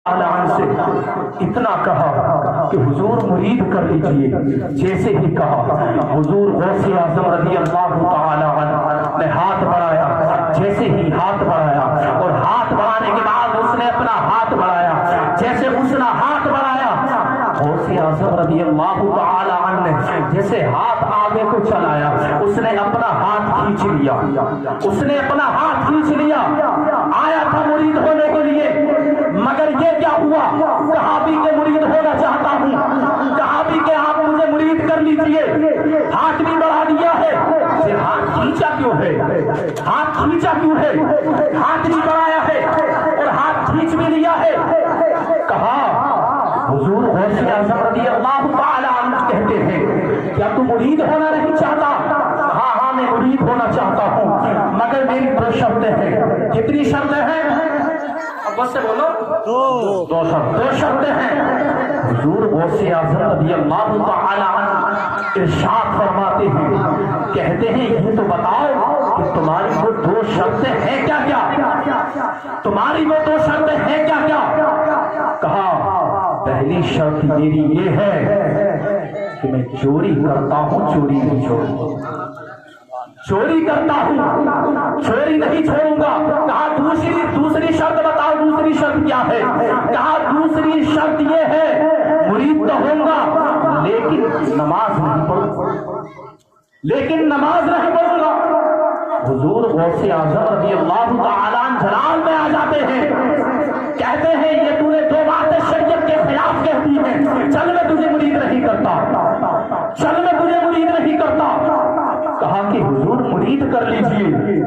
عنہ سے اتنا کہا کہ حضور مرید کر لیجئے. جیسے ہی کہا حضور غوث اعظم رضی اللہ تعالی عنہ نے ہاتھ بڑھایا. جیسے ہی ہاتھ بڑھایا اور ہاتھ بڑھانے کے بعد اس نے اپنا ہاتھ بڑھایا. جیسے اس نے ہاتھ بڑھایا غوث اعظم رضی اللہ تعالی عنہ نے جیسے ہاتھ آگے کو چلایا اس نے اپنا ہاتھ کھینچ لیا. اس نے اپنا ہاتھ کھینچ لیا. آیا تھا مرید ہونے کے لیے مگر یہ کیا ہوا؟ کہا بھی کہ مرید ہونا چاہتا ہوں. کہا بھی کہ آپ مجھے مرید کر لیجئے. ہاتھ بھی بڑھا دیا ہے. پھر ہاتھ کھینچا کیوں ہے؟ ہاتھ کھینچا کیوں ہے؟ ہاتھ بھی بڑھایا ہے اور ہاتھ کھینچ بھی لیا ہے. کہا حضور غوث اعظم رضی اللہ تعالی عنہ کہتے ہیں کیا تو مرید ہونا نہیں چاہتا؟ ہاں ہاں میں مرید ہونا چاہتا ہوں مگر میری دو شرطیں ہیں. کتنی شرطیں ہیں؟ اب بس سے بولو. دو شرطیں ہیں. حضور غوث اعظم رضی اللہ تعالی عنہ ارشاد فرماتے ہیں کہتے ہیں یہ تو بتاؤ کہ تمہاری وہ دو شرطیں ہیں کیا کیا؟ تمہاری وہ دو شرطیں ہیں کیا کیا؟ کہا پہلی شرط میری یہ ہے کہ میں چوری کرتا ہوں چوری نہیں چھوڑوں گا. چوری کرتا ہوں چوری نہیں چھوڑوں گا. کہا دوسری شرط بتاؤ. دوسری شرط کیا ہے؟ کہا دوسری شرط یہ ہے مرید تو ہوں گا لیکن نماز نہیں پڑھوں گا. حضور غوث اعظم رضی اللہ تعالی عنہ جلال میں آ جاتے ہیں. کہتے ہیں یہ تو نے دو باتیں شریعت کے خلاف کہتی ہیں. چل میں تجھے مرید نہیں کرتا. چل میں تجھے مرید نہیں کرتا. کہا کہ حضور مرید کر لیجئے.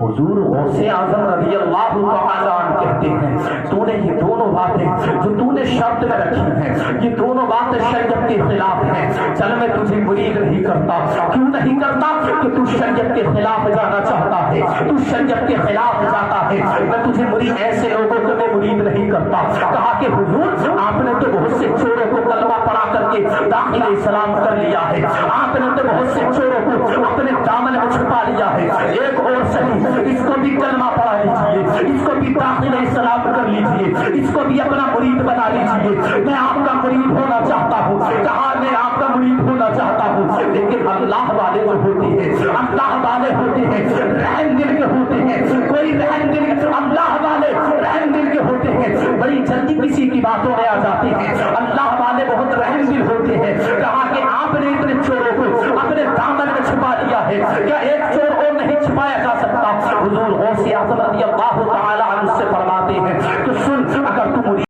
حضور غوث اعظم رضی اللہ تعالی عنہ کہتے ہیں تو نے یہ دونوں باتیں جو تو نے شرط میں رکھی ہیں یہ دونوں باتیں شریعت کے خلاف ہیں. چل میں تجھے مرید نہیں کرتا. کیوں نہیں کرتا؟ کہ تو شریعت کے خلاف جانا چاہتا ہے. تو شریعت کے خلاف جاتا ہے. میں تجھے مرید ایسے لوگوں کو میں مرید نہیں کرتا. کہا کہ حضور آپ نے تو بہت سے چوروں کو کلمہ پڑھا کر کے داخل اسلام کر لیا ہے. آپ نے تو بہت سے چوروں کو اپنے دامن میں چھپا لیا ہے. ایک اور صحیح اس کو بھی کلمہ پڑھا لیجیے. اس کو بھی داخل اسلام کر لیجیے. اس کو بھی اپنا مرید بنا لیجیے. میں آپ کا مرید ہونا چاہتا ہوں. کہا میں آپ کا مرید ہونا چاہتا ہوں لیکن اللہ والے جو ہوتے ہیں اللہ والے ہوتے ہیں رحم دل کے ہوتے ہیں. کوئی رحم دل اللہ والے رحم دل کے ہوتے ہیں بڑی جلدی کسی کی باتوں میں آ جاتے ہیں. اللہ والے بہت رحم دل ہوتے ہیں. کہا کہ آپ نے اتنے چوروں کو اپنے دامن میں چھپا لیا ہے. کیا ایک چور اور نہیں چھپایا جا سکتا؟ حضور غوث اعظم رضی اللہ